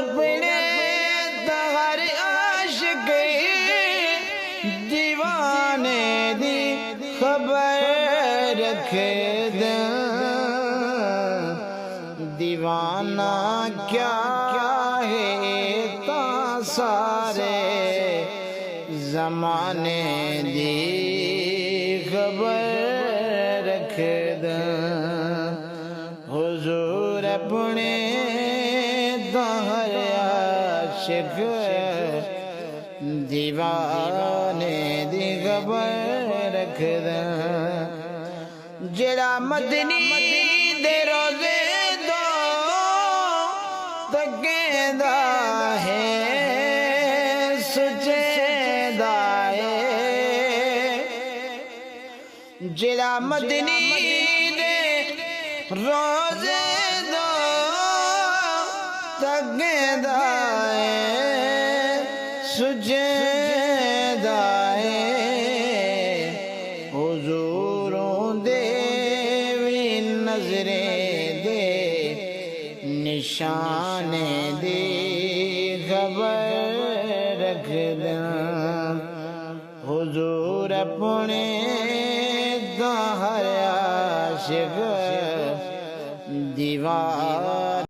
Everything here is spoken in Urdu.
اپنے ہر عاشق دیوانے دی خبر رکھ دیں دیوانہ کیا ہے تا سارے زمانے دی خبر رکھ دیں حضور اپنے ہر عاشق دیوانے دی خبر رکھ دیں جڑا مدنی دے روزے دو تکیندا ہے سچیندا ہے جڑا مدنی دے روزے دو تکیندا ہے سجدہ ہے حضوروں دے وی نظریں دے نشان دی خبر رکھ دیں حضور اپنے ہر عاشق دیوانہ